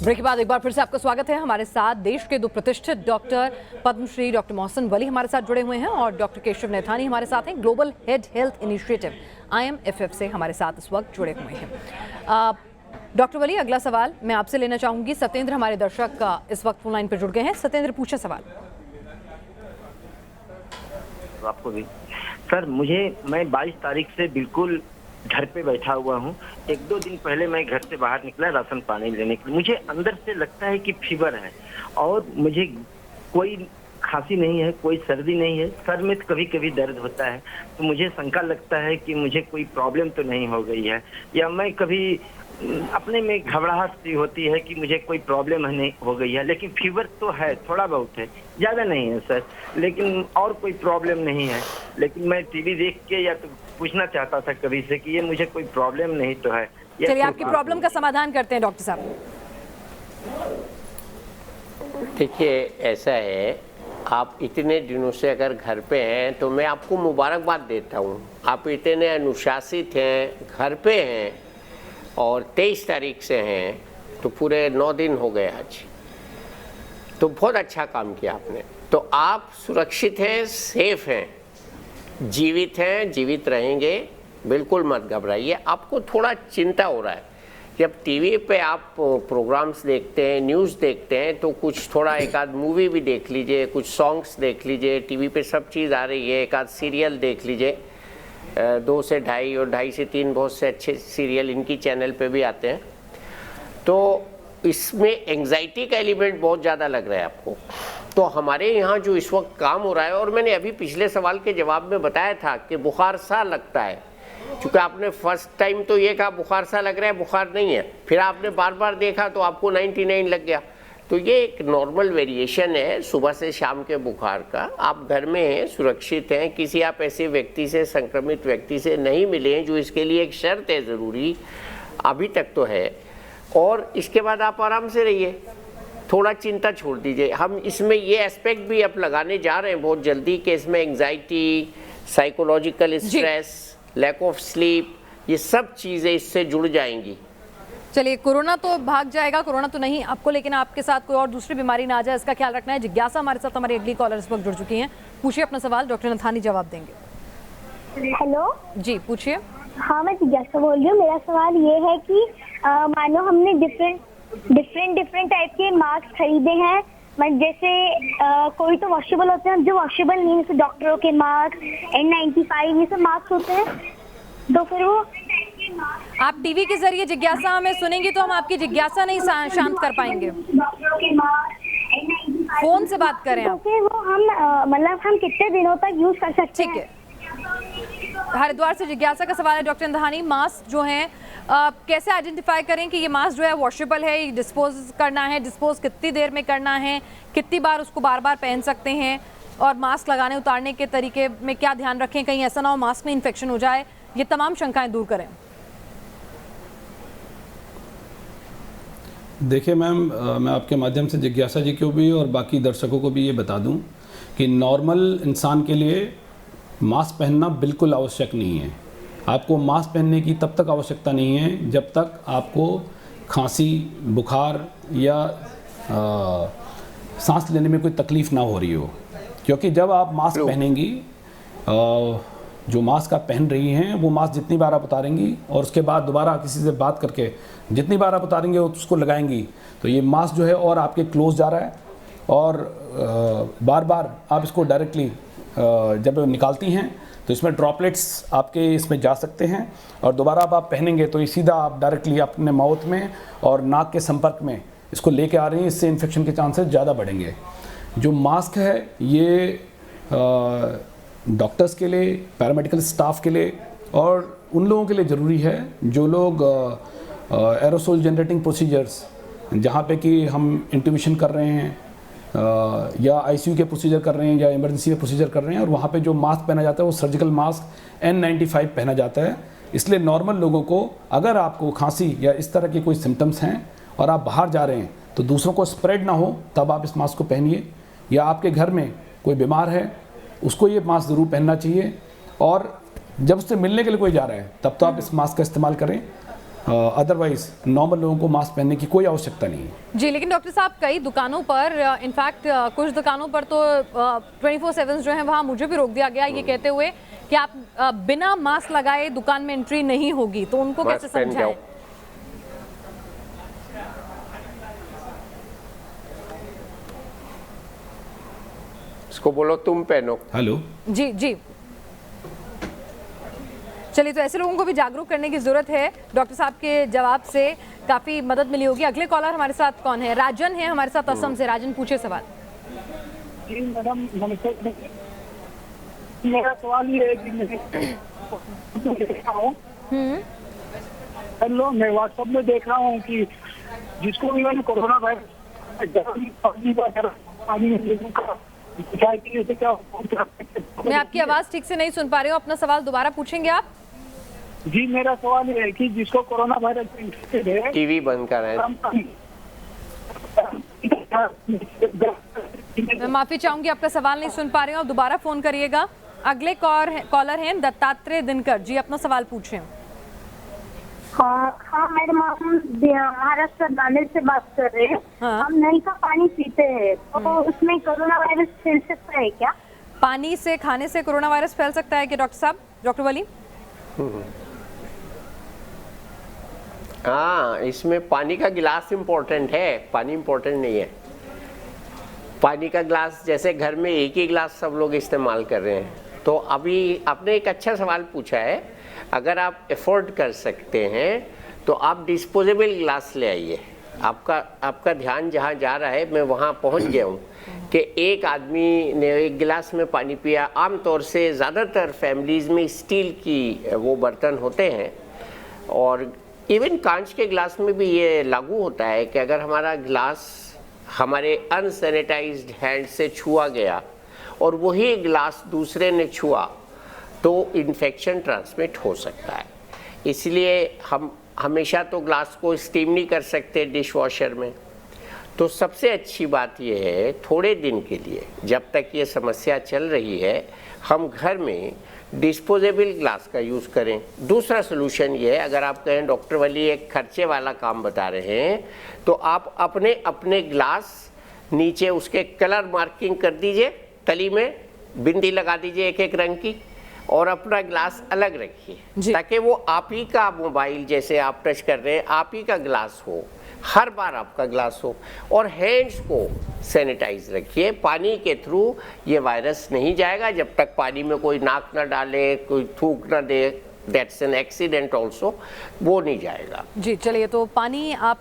Break के बाद एक बार फिर से आपका स्वागत है। हमारे साथ देश के दो प्रतिष्ठित डॉक्टर पद्मश्री डॉक्टर मोहसिन वली हमारे साथ जुड़े हुए हैं और डॉक्टर केशव नैथानी हमारे साथ हैं। Global head health initiative IMFF से हमारे साथ इस वक्त जुड़े हुए हैं। डॉक्टर वली, अगला सवाल मैं आपसे लेना चाहूंगी। सत्येंद्र हमारे दर्शक इस वक्त फोन लाइन पर जुड़ गए हैं। सत्येंद्र, पूछे सवाल। आपको भी सर, मैं 22 तारीख से बिल्कुल घर पे बैठा हुआ हूँ। 1-2 दिन पहले मैं घर से बाहर निकला राशन पानी लेने के लिए। मुझे अंदर से लगता है कि फीवर है और मुझे कोई खांसी नहीं है, कोई सर्दी नहीं है। सर में कभी कभी दर्द होता है, तो मुझे शंका लगता है कि मुझे कोई प्रॉब्लम तो नहीं हो गई है, या मैं कभी अपने में घबराहट सी होती है कि मुझे कोई प्रॉब्लम नहीं हो गई है। लेकिन फीवर तो है, थोड़ा बहुत है, ज़्यादा नहीं है सर, लेकिन और कोई प्रॉब्लम नहीं है। लेकिन मैं टीवी देख के या तो पूछना चाहता था कभी से कि ये मुझे कोई प्रॉब्लम नहीं तो है। चलिए आपकी प्रॉब्लम का समाधान करते हैं डॉक्टर साहब। देखिए, ऐसा है, आप इतने दिनों से अगर घर पे हैं तो मैं आपको मुबारकबाद देता हूँ। आप इतने अनुशासित हैं, घर पे हैं और 23 तारीख से हैं, तो पूरे 9 दिन हो गए आज। तो बहुत अच्छा काम किया आपने। तो आप सुरक्षित हैं, सेफ हैं, जीवित हैं, जीवित रहेंगे, बिल्कुल मत घबराइए। आपको थोड़ा चिंता हो रहा है। जब टीवी पे आप प्रोग्राम्स देखते हैं, न्यूज़ देखते हैं, तो कुछ थोड़ा एक आध मूवी भी देख लीजिए, कुछ सॉन्ग्स देख लीजिए। टीवी पे सब चीज़ आ रही है, एक आध सीरियल देख लीजिए। 2 से 2.5 और 2.5 से 3 बहुत से अच्छे सीरियल इनकी चैनल पे भी आते हैं। तो इसमें एंग्जाइटी का एलिमेंट बहुत ज़्यादा लग रहा है आपको। तो हमारे यहाँ जो इस वक्त काम हो रहा है, और मैंने अभी पिछले सवाल के जवाब में बताया था कि बुखार सा लगता है, क्योंकि आपने फर्स्ट टाइम तो ये कहा बुखार सा लग रहा है, बुखार नहीं है। फिर आपने बार बार देखा तो आपको 99 लग गया। तो ये एक नॉर्मल वेरिएशन है सुबह से शाम के बुखार का। आप घर में हैं, सुरक्षित हैं, किसी आप ऐसे व्यक्ति से, संक्रमित व्यक्ति से नहीं मिले हैं, जो इसके लिए एक शर्त है ज़रूरी, अभी तक तो है। और इसके बाद आप आराम से रहिए, थोड़ा चिंता छोड़ दीजिए। हम इसमें ये एस्पेक्ट भी अब लगाने जा रहे हैं बहुत जल्दी कि इसमें anxiety, psychological stress, lack of sleep, ये सब चीज़ें इससे जुड़ जाएंगी। चलिए, कोरोना तो भाग जाएगा, कोरोना तो नहीं आपको, लेकिन आपके साथ कोई और दूसरी बीमारी ना आ जाए, इसका ख्याल रखना है। जिज्ञासा हमारे साथ हमारी अगली कॉलर इस वक्त जुड़ चुकी हैं। पूछिए अपना सवाल, डॉक्टर नथानी जवाब देंगे। हेलो जी, पूछिए। हाँ, मैं जिज्ञासा बोल रही हूँ। मेरा सवाल ये है कि मानो हमने डिफरेंट टाइप के मास्क खरीदे हैं, मतलब जैसे कोई तो वॉशेबल होते हैं, जो वॉशेबल नहीं, जैसे डॉक्टरों के मास्क, N95 ये सब मास्क होते हैं। तो फिर वो आप टीवी के जरिए जिज्ञासा हमें सुनेंगी तो हम आपकी जिज्ञासा नहीं शांत कर पाएंगे। फोन से बात करें आप। तो फिर वो हम कितने दिनों तक यूज कर सकते हैं? ठीक है, हरिद्वार से जिज्ञासा का सवाल है डॉक्टर नथानी। मास्क जो है कैसे आइडेंटिफाई करें कि ये मास्क जो है वॉशेबल है, डिस्पोज करना है, डिस्पोज कितनी देर में करना है, कितनी बार उसको बार बार पहन सकते हैं, और मास्क लगाने उतारने के तरीके में क्या ध्यान रखें, कहीं ऐसा ना हो मास्क में इन्फेक्शन हो जाए। ये तमाम शंकाएं दूर करें। देखिए मैम, मैं आपके माध्यम से जिज्ञासा जी को भी और बाकी दर्शकों को भी ये बता दूं कि नॉर्मल इंसान के लिए मास्क पहनना बिल्कुल आवश्यक नहीं है। आपको मास्क पहनने की तब तक आवश्यकता नहीं है जब तक आपको खांसी, बुखार या सांस लेने में कोई तकलीफ़ ना हो रही हो। क्योंकि जब आप मास्क पहनेंगी, जो मास्क आप पहन रही हैं, वो मास्क जितनी बार आप उतारेंगी और उसके बाद दोबारा किसी से बात करके जितनी बार आप उतारेंगे उसको लगाएंगी, तो ये मास्क जो है और आपके क्लोज जा रहा है, और बार बार आप इसको डायरेक्टली जब निकालती हैं तो इसमें ड्रॉपलेट्स आपके इसमें जा सकते हैं, और दोबारा आप पहनेंगे तो ये सीधा आप डायरेक्टली अपने माउथ में और नाक के संपर्क में इसको लेके आ रही हैं। इससे इन्फेक्शन के चांसेस ज़्यादा बढ़ेंगे। जो मास्क है ये डॉक्टर्स के लिए, पैरामेडिकल स्टाफ के लिए और उन लोगों के लिए ज़रूरी है जो लोग एरोसोल जनरेटिंग प्रोसीजर्स, जहाँ पे कि हम इंट्यूबेशन कर रहे हैं या आईसीयू के प्रोसीजर कर रहे हैं या इमरजेंसी के प्रोसीजर कर रहे हैं, और वहाँ पे जो मास्क पहना जाता है वो सर्जिकल मास्क N95 पहना जाता है। इसलिए नॉर्मल लोगों को, अगर आपको खांसी या इस तरह के कोई सिम्टम्स हैं और आप बाहर जा रहे हैं तो दूसरों को स्प्रेड ना हो, तब आप इस मास्क को पहनिए। या आपके घर में कोई बीमार है उसको ये मास्क ज़रूर पहनना चाहिए, और जब उससे मिलने के लिए कोई जा रहा है तब तो आप इस मास्क का इस्तेमाल करें। अदरवाइज नॉर्मल लोगों को मास्क पहनने की कोई आवश्यकता नहीं है। जी, लेकिन डॉक्टर साहब कई दुकानों पर इनफैक्ट कुछ दुकानों पर तो 24/7 जो है वहाँ मुझे भी रोक दिया गया ये कहते हुए कि आप बिना मास्क लगाए दुकान में एंट्री नहीं होगी, तो उनको कैसे मास्क पहन समझाएं? जाओ। इसको बोलो तुम पहनो। हेलो। जी जी, चलिए, तो ऐसे लोगों को भी जागरूक करने की जरूरत है। डॉक्टर साहब के जवाब से काफी मदद मिली होगी। अगले कॉलर हमारे साथ कौन है? राजन है हमारे साथ असम से। राजन, पूछे सवाल। जी मैडम नमस्ते। मेरा सवाल ये है कि मैं देख रहा हूँ, हेलो, मैं व्हाट्सएप में देख रहा हूँ कि जिसको भी मैंने कोरोना वायरस मैं आपकी आवाज ठीक से नहीं सुन पा रही हूँ, अपना सवाल दोबारा पूछेंगे आप? जी मेरा सवाल ये है कि जिसको कोरोना वायरस इन्फेक्टेड है, टीवी बंद कर रहे हैं। मैं माफी चाहूंगी, आपका सवाल नहीं सुन पा रही हूँ, आप दोबारा फोन करिएगा। अगले कॉलर हैं दत्तात्रेय दिनकर जी, अपना सवाल पूछें। हाँ मैडम, हम महाराष्ट्र दानेर से बात कर रहे हैं। हाँ। हम नल का पानी पीते हैं, तो उसमें कोरोना वायरस फैल सकता है क्या? पानी से, खाने से कोरोना वायरस फैल सकता है कि डॉक्टर साहब? डॉक्टर वली? हाँ, इसमें पानी का गिलास इम्पोर्टेंट है, पानी इम्पोर्टेंट नहीं है। पानी का गिलास जैसे घर में एक ही गिलास सब लोग इस्तेमाल कर रहे हैं। तो अभी आपने एक अच्छा सवाल पूछा है, अगर आप अफोर्ड कर सकते हैं तो आप डिस्पोजेबल गिलास ले आइए। आपका ध्यान जहाँ जा रहा है मैं वहाँ पहुँच गया हूँ कि एक आदमी ने एक गिलास में पानी पिया। आमतौर से ज़्यादातर फैमिलीज़ में स्टील की वो बर्तन होते हैं, और इवन कांच के गिलास में भी ये लागू होता है कि अगर हमारा गिलास हमारे अनसैनिटाइज्ड हैंड से छुआ गया और वही गिलास दूसरे ने छुआ तो इन्फेक्शन ट्रांसमिट हो सकता है। इसलिए हम हमेशा तो ग्लास को स्टीम नहीं कर सकते डिश वॉशर में। तो सबसे अच्छी बात यह है, थोड़े दिन के लिए जब तक ये समस्या चल रही है, हम घर में डिस्पोजेबल ग्लास का यूज़ करें। दूसरा सोल्यूशन ये है, अगर आप कहें डॉक्टर वली एक खर्चे वाला काम बता रहे हैं, तो आप अपने अपने ग्लास नीचे उसके कलर मार्किंग कर दीजिए, तली में बिंदी लगा दीजिए एक एक रंग की, और अपना ग्लास अलग रखिए ताकि वो आप ही का मोबाइल जैसे आप टच कर रहे हैं आप ही का ग्लास हो, हर बार आपका ग्लास हो। और हैंड्स को सैनिटाइज रखिए। पानी के थ्रू ये वायरस नहीं जाएगा जब तक पानी में कोई नाक ना डाले, कोई थूक ना दे, दैट्स एन एक्सीडेंट ऑल्सो, वो नहीं जाएगा। जी, चलिए, तो पानी आप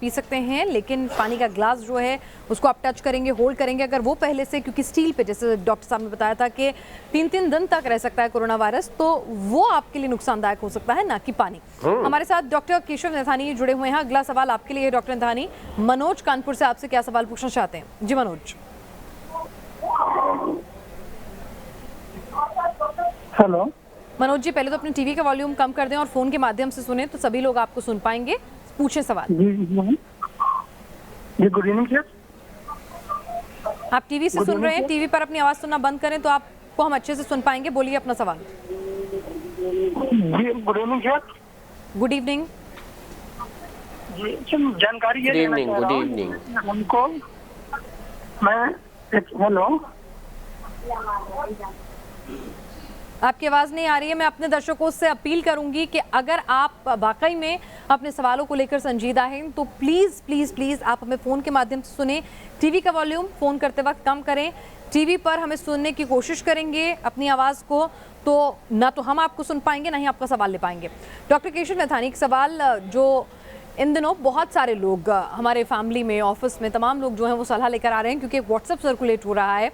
पी सकते हैं, लेकिन पानी का ग्लास जो है उसको आप टच करेंगे, होल्ड करेंगे। अगर वो पहले से, क्योंकि स्टील पे जैसे डॉक्टर साहब ने बताया था कि 3-3 दिन तक रह सकता है कोरोना वायरस, तो वो आपके लिए नुकसानदायक हो सकता है, ना कि पानी। हमारे साथ डॉक्टर केशव नैथानी जुड़े हुए हैं। अगला सवाल आपके लिए डॉक्टर नैथानी। मनोज कानपुर से आपसे क्या सवाल पूछना चाहते हैं? जी मनोज। हेलो मनोज जी, पहले तो अपने टीवी का वॉल्यूम कम कर दें और फोन के माध्यम से सुने तो सभी लोग आपको सुन पाएंगे। पूछें सवाल। जी गुड इवनिंग सर। आप टीवी से सुन रहे हैं, टीवी पर अपनी आवाज सुनना बंद करें तो आपको हम अच्छे से सुन पाएंगे। बोलिए अपना सवाल। जी good evening sir. Good evening. जी सर, जानकारी ये लेना चाह रहा हूँ हमको, मैं हेलो, आपकी आवाज़ नहीं आ रही है। मैं अपने दर्शकों से अपील करूंगी कि अगर आप वाकई में अपने सवालों को लेकर संजीदा हैं तो प्लीज़ प्लीज़ प्लीज़ आप हमें फ़ोन के माध्यम से सुने। टीवी का वॉल्यूम फ़ोन करते वक्त कम करें। टीवी पर हमें सुनने की कोशिश करेंगे अपनी आवाज़ को, तो ना तो हम आपको सुन पाएंगे, ना ही आपका सवाल ले पाएंगे। डॉक्टर केशव नैथानी, एक सवाल जो इन दिनों बहुत सारे लोग हमारे फैमिली में, ऑफिस में, तमाम लोग जो हैं वो सलाह लेकर आ रहे हैं, क्योंकि एक व्हाट्सएप सर्कुलेट हो रहा है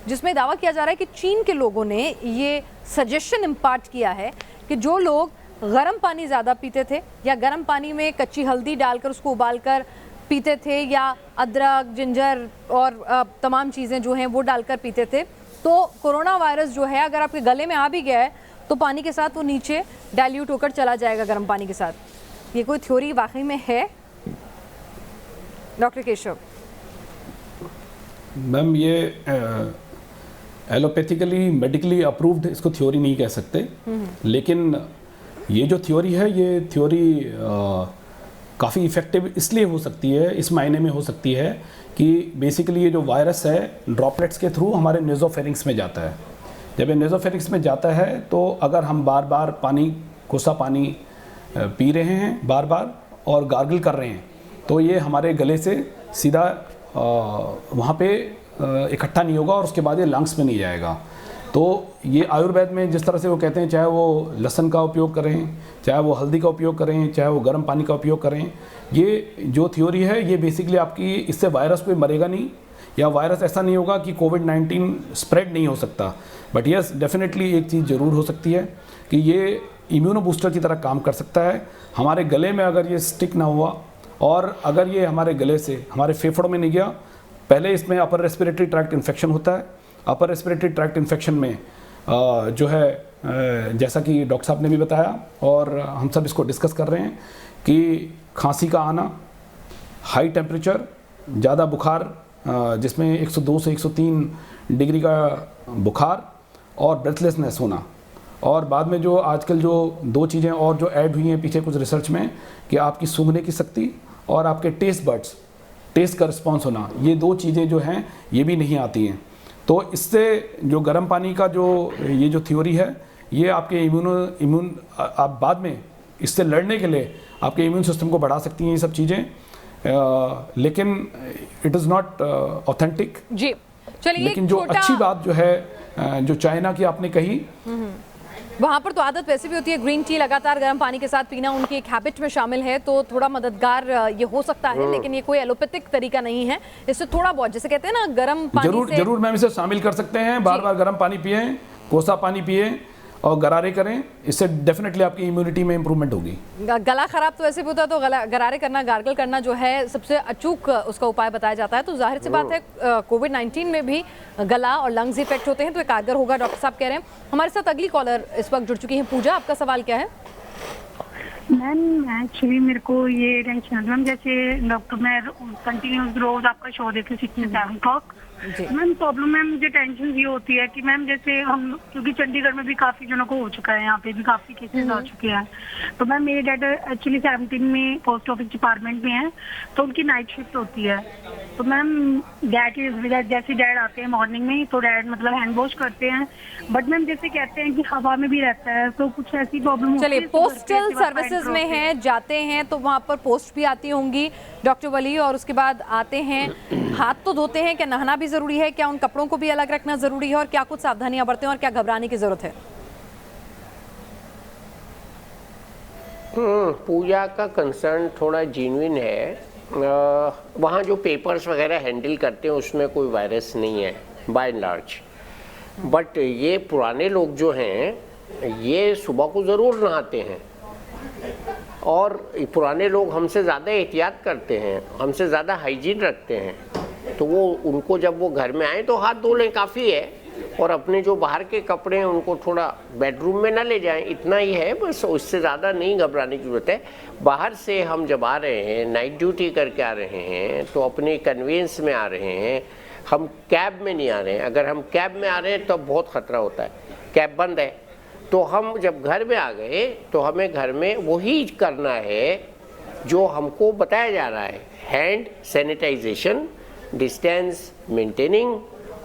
जिसमें दावा किया जा रहा है कि चीन के लोगों ने ये सजेशन इम्पार्ट किया है कि जो लोग गर्म पानी ज़्यादा पीते थे या गर्म पानी में कच्ची हल्दी डालकर उसको उबालकर पीते थे या अदरक, जिंजर और तमाम चीज़ें जो हैं वो डालकर पीते थे, तो कोरोना वायरस जो है अगर आपके गले में आ भी गया है तो पानी के साथ वो नीचे डाइल्यूट होकर चला जाएगा गर्म पानी के साथ। ये कोई थ्योरी वाकई में है डॉक्टर केशव? मैम, ये एलोपैथिकली मेडिकली अप्रूव्ड इसको थ्योरी नहीं कह सकते, लेकिन ये जो थ्योरी है, ये थ्योरी काफ़ी इफ़ेक्टिव इसलिए हो सकती है, इस मायने में हो सकती है कि बेसिकली ये जो वायरस है ड्रॉपलेट्स के थ्रू हमारे नेज़ोफेरिंक्स में जाता है। जब ये नेज़ोफेरिंक्स में जाता है तो अगर हम बार बार कोसा पानी पी रहे हैं बार बार और गार्गल कर रहे हैं, तो ये हमारे गले से सीधा वहाँ पे इकट्ठा नहीं होगा और उसके बाद ये लंग्स में नहीं जाएगा। तो ये आयुर्वेद में जिस तरह से वो कहते हैं, चाहे वो लहसुन का उपयोग करें, चाहे वो हल्दी का उपयोग करें, चाहे वो गर्म पानी का उपयोग करें, ये जो थ्योरी है ये बेसिकली आपकी, इससे वायरस कोई मरेगा नहीं या वायरस ऐसा नहीं होगा कि कोविड-19 स्प्रेड नहीं हो सकता। बट यस, डेफिनेटली एक चीज़ ज़रूर हो सकती है कि ये इम्यूनो बूस्टर की तरह काम कर सकता है। हमारे गले में अगर ये स्टिक ना हुआ और अगर ये हमारे गले से हमारे फेफड़ों में नहीं गया, पहले इसमें अपर रेस्पिरेटरी ट्रैक्ट इन्फेक्शन होता है। अपर रेस्पिरेटरी ट्रैक्ट इन्फेक्शन में जो है जैसा कि डॉक्टर साहब ने भी बताया और हम सब इसको डिस्कस कर रहे हैं कि खांसी का आना, हाई टेम्परेचर, ज़्यादा बुखार जिसमें 102 से 103 डिग्री का बुखार और ब्रेथलेसनेस होना, और बाद में जो आजकल जो 2 चीज़ें और जो ऐड हुई हैं पीछे कुछ रिसर्च में कि आपकी सूंघने की शक्ति और आपके टेस्ट का रिस्पॉन्स होना, ये 2 चीज़ें जो हैं ये भी नहीं आती हैं। तो इससे जो गर्म पानी का जो ये जो थ्योरी है, ये आपके इम्यून आप बाद में इससे लड़ने के लिए आपके इम्यून सिस्टम को बढ़ा सकती हैं ये सब चीज़ें, लेकिन इट इज़ नॉट ऑथेंटिक जी। चलिए, लेकिन जो अच्छी बात जो है जो चाइना की आपने कही, वहाँ पर तो आदत वैसे भी होती है ग्रीन टी लगातार गर्म पानी के साथ पीना, उनकी एक हैबिट में शामिल है, तो थोड़ा मददगार ये हो सकता है, लेकिन ये कोई एलोपैथिक तरीका नहीं है। इससे थोड़ा बहुत, जैसे कहते हैं ना, गर्म पानी जरूर मैम इसे शामिल कर सकते हैं। बार बार गर्म पानी पिए, कोसा पानी पिए और गरारे करें, इससे डेफिनेटली आपकी इम्यूनिटी में इंप्रूवमेंट होगी। गला खराब तो ऐसे भी होता है, तो गरारे करना, गार्गल करना जो है सबसे अचूक उसका उपाय बताया जाता है। तो जाहिर सी बात है कोविड-19 में भी गला और लंग्स इफेक्ट होते हैं, तो ये कारगर होगा, डॉक्टर साहब कह रहे हैं। हमारे साथ अगली कॉलर इस वक्त जुड़ चुकी है। पूजा, आपका सवाल क्या है? मैम एक्चुअली मेरे को ये टेंशन है मैम, जैसे डॉक्टर मैं कंटिन्यूस रोज आपका शो देखती हूँ 6 से 7 o'clock। मैम प्रॉब्लम मैम मुझे टेंशन ये होती है कि मैम जैसे हम, क्योंकि चंडीगढ़ में भी काफी जनों को हो चुका है, यहाँ पे भी काफी केसेस आ चुके हैं, तो मैम मेरे डैड एक्चुअली 17 में पोस्ट ऑफिस डिपार्टमेंट में है, तो उनकी नाइट शिफ्ट होती है। तो मैम जैसे डैड आते हैं मॉर्निंग में, तो डैड मतलब हैंड वॉश करते हैं, बट मैम जैसे कहते हैं कि हवा में भी रहता है, तो कुछ ऐसी प्रॉब्लम। चलिए, पोस्टल सर्विसेज में हैं, जाते हैं तो वहाँ पर पोस्ट भी आती होंगी डॉक्टर वली, और उसके बाद आते हैं, हाथ तो धोते हैं, क्या नहाना भी जरूरी है, क्या उन कपड़ों को भी अलग रखना जरूरी है, और क्या कुछ सावधानियां बरतें और क्या घबराने की जरूरत है? पूजा का कंसर्न थोड़ा जेन्युइन है। वहाँ जो पेपर्स वगैरह हैंडल करते हैं उसमें कोई वायरस नहीं है बाय एंड लार्ज, बट ये पुराने लोग जो हैं ये सुबह को ज़रूर नहाते हैं, और पुराने लोग हमसे ज़्यादा एहतियात करते हैं, हमसे ज़्यादा हाइजीन रखते हैं, तो वो उनको जब वो घर में आए तो हाथ धो लें, काफ़ी है। और अपने जो बाहर के कपड़े हैं उनको थोड़ा बेडरूम में ना ले जाएं, इतना ही है बस, उससे ज़्यादा नहीं घबराने की ज़रूरत है। बाहर से हम जब आ रहे हैं, नाइट ड्यूटी करके आ रहे हैं, तो अपने कन्वेंस में आ रहे हैं, हम कैब में नहीं आ रहे हैं। अगर हम कैब में आ रहे हैं तो बहुत ख़तरा होता है, कैब बंद है, तो हम जब घर में आ गए तो हमें घर में वही करना है जो हमको बताया जा रहा है, हैंड सैनिटाइजेशन, डिस्टेंस मेंटेनिंग,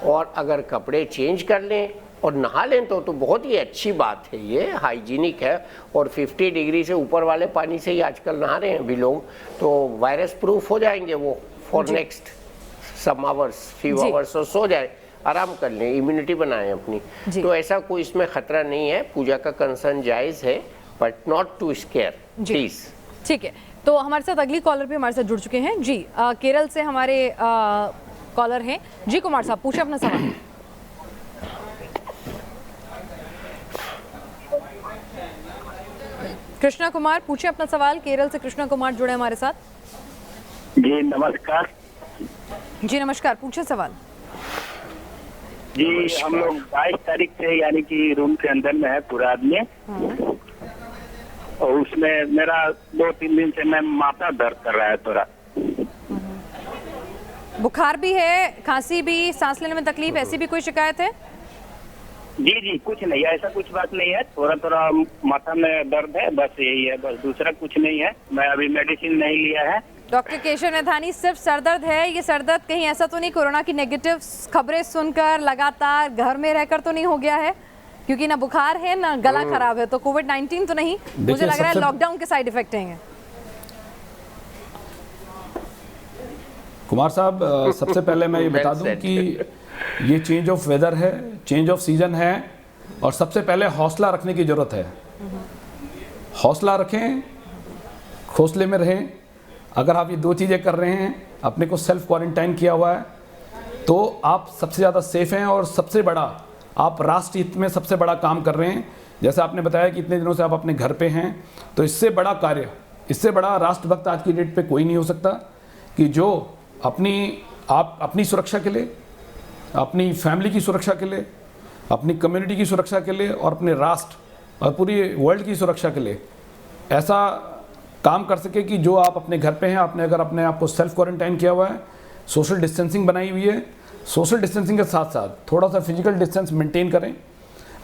और अगर कपड़े चेंज कर लें और नहा लें तो बहुत ही अच्छी बात है, ये हाइजीनिक है। और 50 डिग्री से ऊपर वाले पानी से ही आजकल नहा रहे हैं अभी लोग, तो वायरस प्रूफ हो जाएंगे वो for next some hours, few hours, और सो जाए, आराम कर लें, इम्यूनिटी बनाएं अपनी। तो ऐसा कोई इसमें खतरा नहीं है। पूजा का कंसर्न जायज़ है, but not to scare please. ठीक है, तो हमारे साथ अगली कॉलर भी हमारे साथ जुड़ चुके हैं जी। केरल से हमारे कॉलर हैं जी। कुमार साहब, पूछे अपना सवाल। कृष्णा कुमार, पूछे अपना सवाल। केरल से कृष्णा कुमार जुड़े हमारे साथ। जी नमस्कार। जी नमस्कार, पूछे सवाल। जी हम लोग 22 तारीख से यानी कि रूम के अंदर में है पूरा आदमी, और उसमें मेरा 2-3 दिन से मैं माथा दर्द कर रहा है थोड़ा। बुखार भी है, खांसी भी, सांस लेने में तकलीफ, ऐसी भी कोई शिकायत है? जी जी, कुछ नहीं है, ऐसा कुछ बात नहीं है, थोड़ा थोड़ा माथा में दर्द है, बस यही है, बस दूसरा कुछ नहीं है। मैं अभी मेडिसिन नहीं लिया है। डॉक्टर केशव नैथानी, सिर्फ सरदर्द है? ये सरदर्द कहीं ऐसा तो नहीं कोरोना की नेगेटिव खबरें सुनकर लगातार घर में रहकर तो नहीं हो गया है? क्योंकि ना बुखार है ना गला खराब है, तो कोविड-19 तो नहीं? मुझे लग रहा है लॉकडाउन के साइड इफेक्ट हैं। कुमार साहब, सबसे पहले मैं ये बता दूं कि ये चेंज ऑफ वेदर है, चेंज ऑफ सीजन है, और सबसे पहले हौसला रखने की ज़रूरत है। हौसला रखें, हौसले में रहें। अगर आप ये दो चीज़ें कर रहे हैं, अपने को सेल्फ क्वारंटाइन किया हुआ है, तो आप सबसे ज़्यादा सेफ हैं और सबसे बड़ा आप राष्ट्र हित में सबसे बड़ा काम कर रहे हैं। जैसे आपने बताया कि इतने दिनों से आप अपने घर पे हैं, तो इससे बड़ा कार्य, इससे बड़ा राष्ट्रभक्त आज की डेट पे कोई नहीं हो सकता कि जो आप अपनी सुरक्षा के लिए, अपनी फैमिली की सुरक्षा के लिए, अपनी कम्युनिटी की सुरक्षा के लिए और अपने राष्ट्र और पूरी वर्ल्ड की सुरक्षा के लिए ऐसा काम कर सके कि जो आप अपने घर पे हैं, आपने अगर अपने आप को सेल्फ क्वारंटाइन किया हुआ है, सोशल डिस्टेंसिंग बनाई हुई है, सोशल डिस्टेंसिंग के साथ साथ थोड़ा सा फिजिकल डिस्टेंस मेंटेन करें।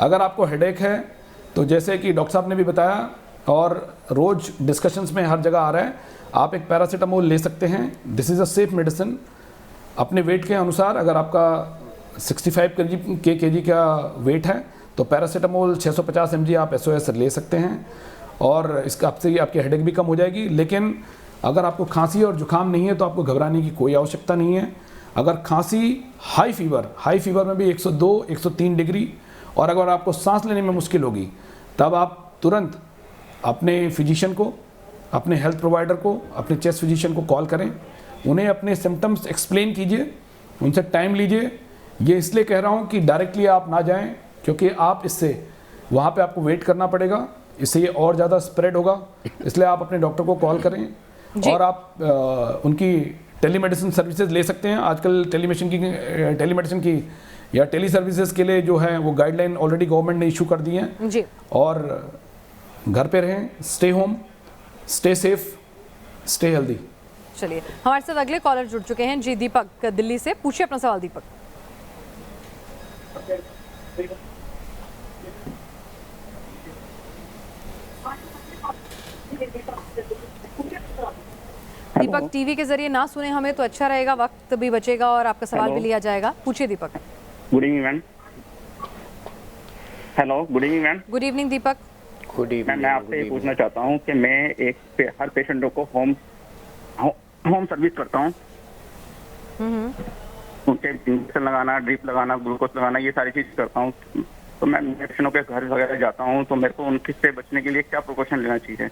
अगर आपको हेडेक है तो जैसे कि डॉक्टर साहब ने भी बताया और रोज़ डिस्कशंस में हर जगह आ रहा है, आप एक पैरासीटामोल ले सकते हैं। This is a safe medicine. अपने वेट के अनुसार अगर आपका 65 kg का वेट है तो पैरासीटामोल 650 mg आप SOS ले सकते हैं और इसका आपसे आपकी हेडेक भी कम हो जाएगी। लेकिन अगर आपको खांसी और जुकाम नहीं है तो आपको घबराने की कोई आवश्यकता नहीं है। अगर खांसी, हाई फीवर में भी 102, 103 डिग्री, और अगर आपको सांस लेने में मुश्किल होगी, तब आप तुरंत अपने फिजिशियन को, अपने हेल्थ प्रोवाइडर को, अपने चेस्ट फिजिशियन को कॉल करें, उन्हें अपने सिम्टम्स एक्सप्लेन कीजिए, उनसे टाइम लीजिए। ये इसलिए कह रहा हूँ कि डायरेक्टली आप ना जाएं, क्योंकि आप इससे वहाँ पे आपको वेट करना पड़ेगा, इससे ये और ज़्यादा स्प्रेड होगा। इसलिए आप अपने डॉक्टर को कॉल करें और आप उनकी टेलीमेडिसिन सर्विसेज ले सकते हैं। आजकल टेलीमेडिसिन की या टेली सर्विसेज के लिए जो है वो गाइडलाइन ऑलरेडी गवर्नमेंट ने इशू कर दी हैं जी। और घर पे रहें, stay home, stay safe, stay healthy. चलिए, हमारे साथ अगले कॉलर जुड़ चुके हैं जी। दीपक दिल्ली से, पूछिए अपना सवाल। दीपक दीपक, टीवी के जरिए ना सुने हमें तो अच्छा रहेगा, वक्त भी बचेगा और आपका सवाल भी लिया जाएगा। पूछिए Deepak. Good evening ma'am. Hello, good evening ma'am. Good evening Deepak. Good evening. मैं आपसे ये पूछना चाहता हूँ कि मैं हर पेशेंटों को होम सर्विस करता हूँ। उनके इंजेक्शन लगाना, ड्रिप लगाना, ग्लूकोज लगाना, ये सारी चीज करता हूँ। तो मैं पेशेंटों के घर वगैरह जाता हूँ, तो मेरे को उनसे बचने के लिए क्या प्रिकॉशन लेना चाहिए?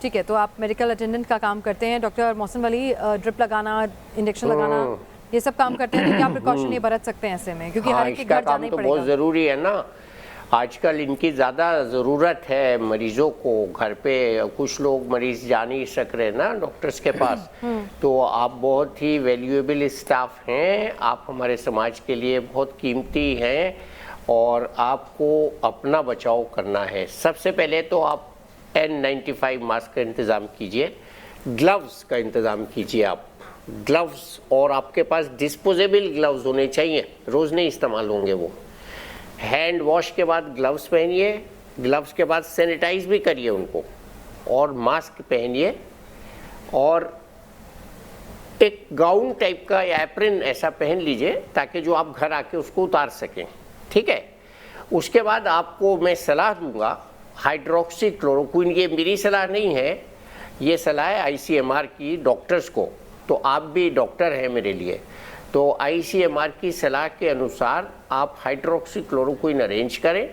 ठीक है, तो आप मेडिकल अटेंडेंट का काम करते हैं। डॉक्टर मोहसिन वली, ड्रिप लगाना, इंजेक्शन लगाना, ये सब काम करते हैं, तो क्या प्रिकॉशन ये बरत सकते हैं ऐसे में? क्योंकि हर एक के घर जाना ही पड़ेगा। बहुत जरूरी है ना, आजकल इनकी ज़्यादा ज़रूरत है मरीजों को घर पे। कुछ लोग मरीज जा नहीं सक रहे ना डॉक्टर्स के पास, तो आप बहुत ही वैल्यूएबल स्टाफ हैं, आप हमारे समाज के लिए बहुत कीमती हैं और आपको अपना बचाव करना है। सबसे पहले तो आप N95 मास्क का इंतज़ाम कीजिए, ग्लव्स का इंतज़ाम कीजिए आप, ग्लव्स, और आपके पास डिस्पोजेबल ग्लव्स होने चाहिए, रोज़ नहीं इस्तेमाल होंगे वो। हैंड वॉश के बाद ग्लव्स पहनिए, ग्लव्स के बाद सैनिटाइज भी करिए उनको, और मास्क पहनिए, और एक गाउन टाइप का या एप्रन ऐसा पहन लीजिए ताकि जो आप घर आके उसको उतार सकें, ठीक है। उसके बाद आपको मैं सलाह दूंगा हाइड्रोक्सी क्लोरोक्विन, ये मेरी सलाह नहीं है, ये सलाह है ICMR की डॉक्टर्स को, तो आप भी डॉक्टर हैं मेरे लिए, तो ICMR की सलाह के अनुसार आप हाइड्रोक्सी क्लोरोक्विन अरेंज करें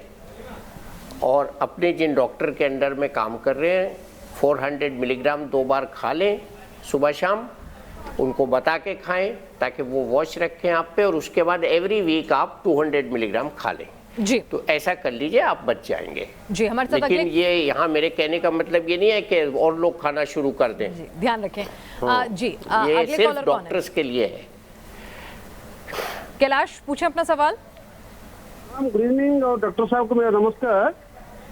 और अपने जिन डॉक्टर के अंडर में काम कर रहे हैं 400 मिलीग्राम 2 बार खा लें सुबह शाम, उनको बता के खाएं ताकि वो वॉच रखें आप पे, और उसके बाद एवरी वीक आप 200 मिलीग्राम खा लें जी। तो ऐसा कर लीजिए, आप बच जाएंगे जी। हमारे साथ लेकिन ये यहाँ मेरे कहने का मतलब ये नहीं है कि और लोग खाना शुरू कर दें जी, ध्यान रखें जी। ये सिर्फ डॉक्टर्स के लिए है। कैलाश, पूछे अपना सवाल। गुड इवनिंग और डॉक्टर साहब को मेरा नमस्कार।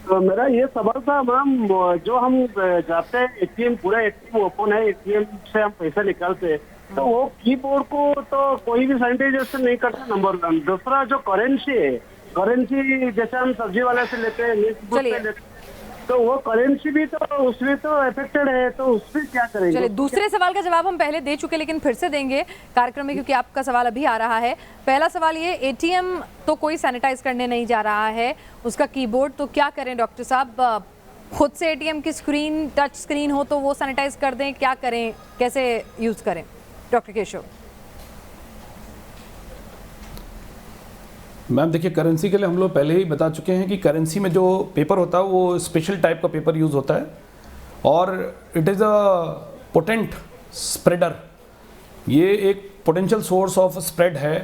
तो मेरा ये सवाल था मैम, जो हम जाते हैं ATM, पूरा ATM ओपन है, ATM से हम पैसा निकालते हैं, तो वो कीबोर्ड को तो कोई भी सैनिटाइजेशन नहीं करता, नंबर 1। दूसरा जो करेंसी है करेंसी जैसे हम सब्जी वाले से लेते हैं, चलिए। तो वो करेंसी भी तो उसमें तो अफेक्टेड है, तो उसमें क्या करेंगे? चलिए, दूसरे सवाल का जवाब हम पहले दे चुके, लेकिन फिर से देंगे कार्यक्रम में, क्योंकि आपका सवाल अभी आ रहा है। पहला सवाल ये, एटीएम तो कोई सैनिटाइज करने नहीं जा रहा है, उसका कीबोर्ड, तो क्या करें डॉक्टर साहब? खुद से एटीएम की स्क्रीन टच स्क्रीन हो तो वो सैनिटाइज कर दें, क्या करें, कैसे यूज करें? डॉक्टर केशव। मैम देखिए, करेंसी के लिए हम लोग पहले ही बता चुके हैं कि करेंसी में जो पेपर होता है वो स्पेशल टाइप का पेपर यूज़ होता है और it is a potent spreader. ये एक पोटेंशियल सोर्स ऑफ स्प्रेड है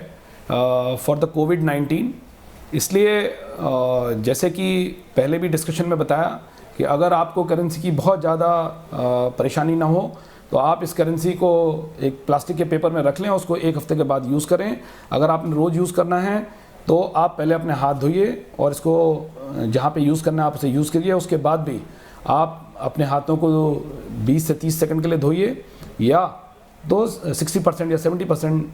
फॉर द कोविड-19। इसलिए जैसे कि पहले भी डिस्कशन में बताया कि अगर आपको करेंसी की बहुत ज़्यादा परेशानी ना हो तो आप इस करेंसी को एक प्लास्टिक के पेपर में रख लें और उसको 1 हफ्ते के बाद यूज़ करें। अगर आपने रोज़ यूज़ करना है तो आप पहले अपने हाथ धोइए और इसको जहाँ पे यूज़ करना है आप उसे यूज़ करिए। उसके बाद भी आप अपने हाथों को 20 से 30 सेकंड के लिए धोइए, या तो 60% या 70%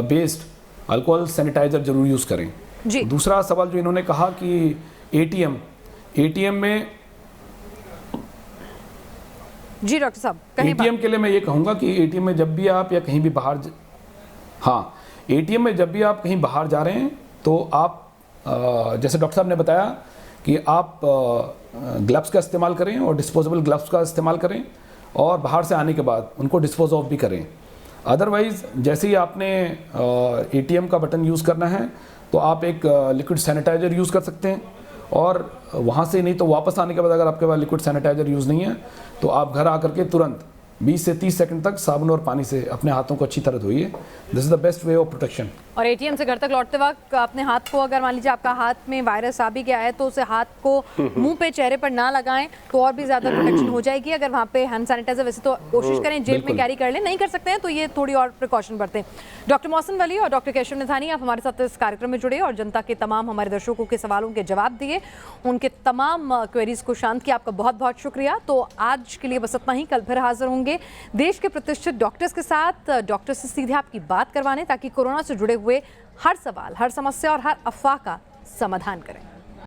बेस्ड अल्कोहल सैनिटाइज़र ज़रूर यूज़ करें जी। दूसरा सवाल जो इन्होंने कहा कि एटीएम में, जी डॉक्टर साहब, कहीं एटीएम के लिए मैं ये कहूँगा कि एटीएम में जब भी आप या कहीं भी बाहर एटीएम में जब भी आप कहीं बाहर जा रहे हैं तो आप जैसे डॉक्टर साहब ने बताया कि आप ग्लव्स का इस्तेमाल करें और डिस्पोजेबल ग्लव्स का इस्तेमाल करें और बाहर से आने के बाद उनको डिस्पोज ऑफ भी करें। अदरवाइज़ जैसे ही आपने एटीएम का बटन यूज़ करना है तो आप एक लिक्विड सैनिटाइज़र यूज़ कर सकते हैं, और वहाँ से नहीं तो वापस आने के बाद अगर आपके पास लिक्विड सैनिटाइज़र यूज़ नहीं है तो आप घर आकर के तुरंत 20 से 30 सेकंड तक साबुन और पानी से अपने हाथों को अच्छी तरह धोइए। This is the best way of protection. और एटीएम से घर तक लौटते वक्त अपने हाथ को, अगर मान लीजिए आपका हाथ में वायरस आ भी गया है तो उसे हाथ को मुंह पे, चेहरे पर ना लगाएं तो और भी ज्यादा प्रोटेक्शन हो जाएगी। अगर वहाँ पे हैंड सैनिटाइजर, वैसे तो कोशिश करें जेब में कैरी कर लें, नहीं कर सकते हैं तो ये थोड़ी और प्रिकॉशन बरतें। डॉक्टर मोहसिन वली और डॉक्टर केशव नैथानी, आप हमारे साथ इस कार्यक्रम में जुड़े और जनता के तमाम, हमारे दर्शकों के सवालों के जवाब दिए, उनके तमाम क्वेरीज को शांत किया। आपका बहुत बहुत शुक्रिया। तो आज के लिए बस इतना ही, कल फिर हाजिर होंगे देश के प्रतिष्ठित डॉक्टर्स के साथ, डॉक्टर से सीधे आपकी बात करवाने, ताकि कोरोना से जुड़े हुए हर सवाल, हर समस्या और हर अफवाह का समाधान करें।